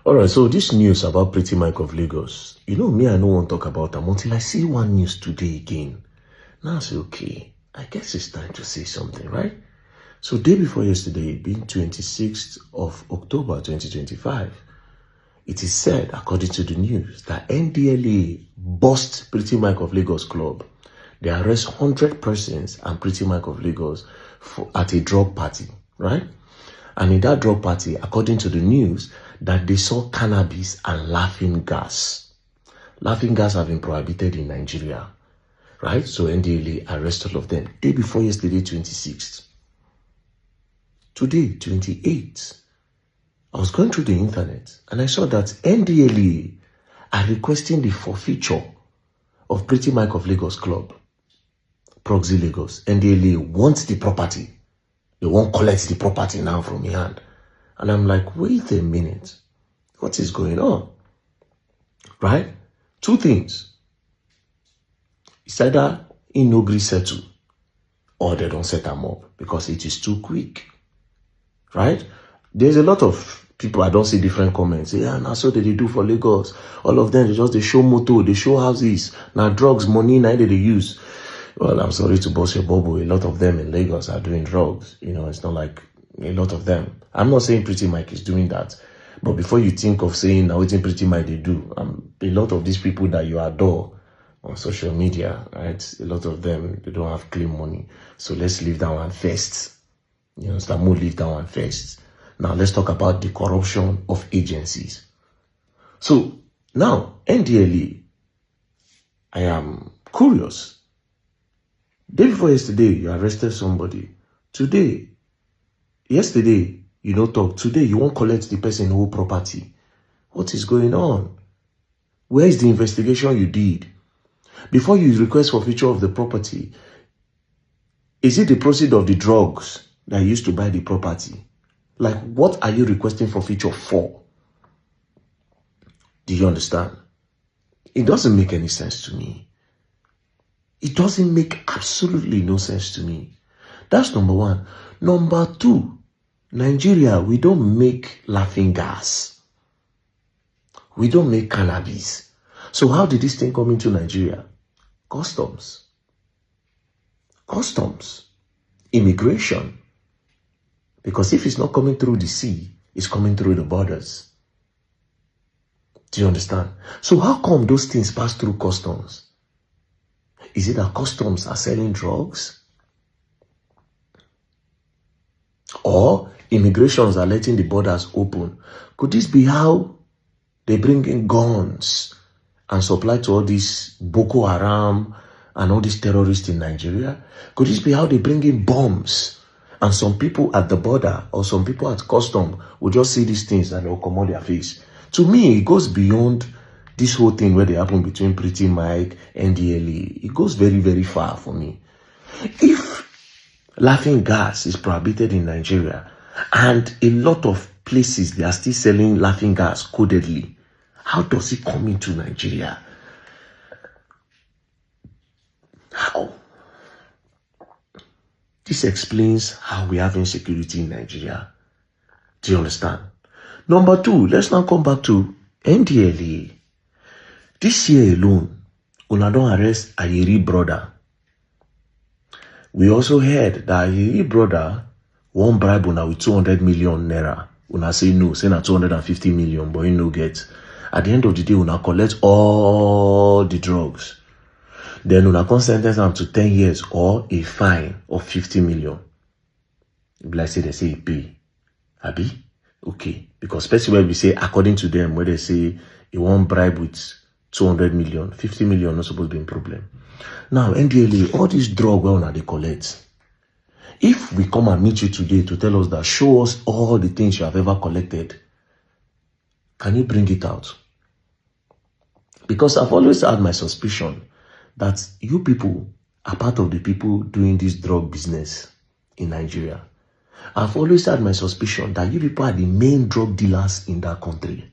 All right, so this news about Pretty Mike of Lagos, you know me, I no want to talk about them until I see one news today again. Now I say, okay, I guess it's time to say something, right? So day before yesterday, being 26th of October 2025, it is said, according to the news, that NDLA bust Pretty Mike of Lagos club. They arrest 100 persons and Pretty Mike of Lagos at a drug party, right? And in that drug party, according to the news, that they saw cannabis and laughing gas. Laughing gas have been prohibited in Nigeria, right? So NDLA arrest all of them. Day before yesterday, 26th. Today, 28th. I was going through the internet and I saw that NDLA are requesting the forfeiture of Pretty Mike of Lagos club. Proxy Lagos. NDLA wants the property. They won't collect the property now from your hand. And I'm like, wait a minute. What is going on? Right? Two things. It's either in no settle or they don't set them up because it is too quick. Right? There's a lot of people, I don't see different comments. Yeah, now so they do for Lagos. All of them, they show motor, they show houses. Now drugs, money, now they use. Well, I'm sorry to burst your bubble. A lot of them in Lagos are doing drugs. You know, it's not like a lot of them. I'm not saying Pretty Mike is doing that. But before you think of saying, now what Pretty Mike they do, a lot of these people that you adore on social media, right? A lot of them, they don't have clean money. So let's leave that one first. You know, we'll leave that one first. Now let's talk about the corruption of agencies. So now, NDLA, I am curious. Day before yesterday, you arrested somebody. Yesterday, you don't talk. Today, you won't collect the person whole property. What is going on? Where is the investigation you did? Before you request forfeiture of the property, is it the proceeds of the drugs that you used to buy the property? Like, what are you requesting forfeiture for? Do you understand? It doesn't make any sense to me. It doesn't make absolutely no sense to me. That's number one. Number two, Nigeria, we don't make laughing gas. We don't make cannabis. So how did this thing come into Nigeria? Customs. Customs. Immigration. Because if it's not coming through the sea, it's coming through the borders. Do you understand? So how come those things pass through customs? Is it that customs are selling drugs? Or immigrations are letting the borders open? Could this be how they bring in guns and supply to all these Boko Haram and all these terrorists in Nigeria? Could this be how they bring in bombs? And some people at the border or some people at custom will just see these things and they'll come on their face. To me, it goes beyond this whole thing where they happen between Pretty Mike and NDLA. It goes very, very far for me. If laughing gas is prohibited in Nigeria and a lot of places they are still selling laughing gas codedly, how does it come into Nigeria? How? This explains how we have insecurity in Nigeria. Do you understand? Number two, let's now come back to NDLA. This year alone, una don arrest Ayeri brother. We also heard that Ayeri brother won't bribe una with 200 million naira. Una say no, say na 250 million, but you no get. At the end of the day, una collect all the drugs. Then una can sentence them to 10 years or a fine of 50 million. Like say they say he pay. Abi? Okay. Because especially when we say, according to them, where they say he won't bribe with 200 million, 50 million not supposed to be a problem. Now, NDLA, all these drugs, well, now they collect. If we come and meet you today to tell us that, show us all the things you have ever collected, can you bring it out? Because I've always had my suspicion that you people are part of the people doing this drug business in Nigeria. I've always had my suspicion that you people are the main drug dealers in that country.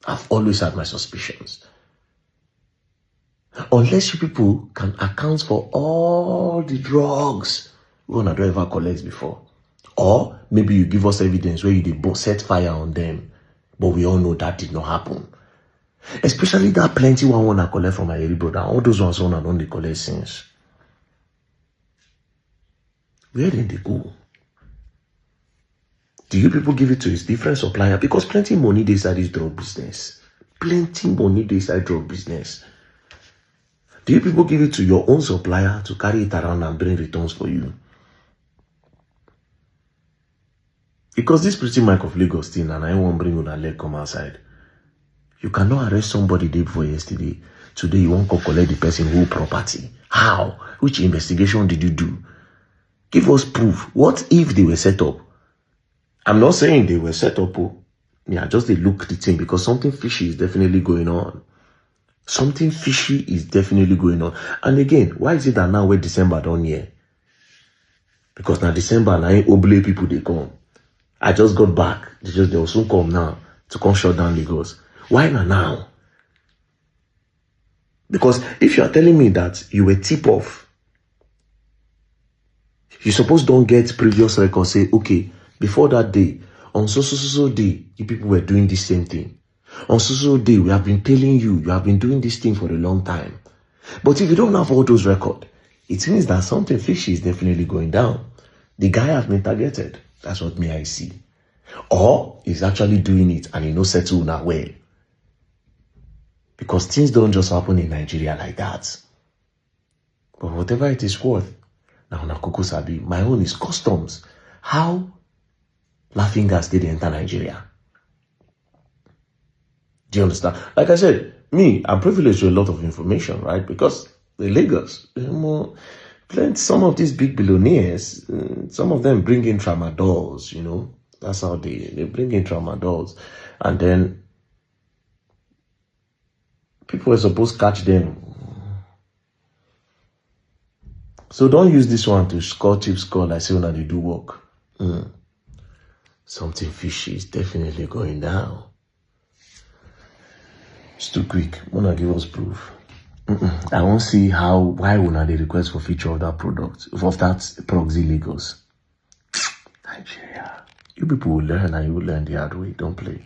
I've always had my suspicions. Unless you people can account for all the drugs we don't ever collect before. Or maybe you give us evidence where you set fire on them But we all know that did not happen. Especially that plenty one wanna collect from my area brother. All those ones wanna don't they collect since. Where did they go? Do you people give it to his different supplier? Because plenty money they inside this drug business. Plenty money they inside drug business. Do you people give it to your own supplier to carry it around and bring returns for you? Because this pretty Mike of Lagos thing, and I won't bring on a leg come outside. You cannot arrest somebody day before yesterday. Today you won't collect the person who property. How? Which investigation did you do? Give us proof. What if they were set up? I'm not saying they were set up. Yeah, just they look the thing because something fishy is definitely going on. Something fishy is definitely going on. And again, why is it that now we're December down here? Because now December, now Oble people they come. I just got back. They will soon come now to come shut down Lagos. Why not now? Because if you are telling me that you were tip off, you suppose don't get previous records. Say, okay, before that day, on so day, you people were doing the same thing. On so day, we have been telling you, you have been doing this thing for a long time. But if you don't have all those records, it means that something fishy is definitely going down. The guy has been targeted. That's what I see. Or he's actually doing it and he knows settle now well. Because things don't just happen in Nigeria like that. But whatever it is worth, now Nakoko Sabi, my own is customs. How laughing gas did enter Nigeria? Do you understand? Like I said, me, I'm privileged to a lot of information, right? Because the Lagos, some of these big billionaires, some of them bring in tramadors, you know. That's how they bring in tramadors. And then people are supposed to catch them. So don't use this one to score cheap score like say when they do work. Something fishy is definitely going down. It's too quick. Wanna give us proof? I won't see why would they request for feature of that product, of that proxy Lagos. Nigeria. You people will learn and you will learn the hard way. Don't play.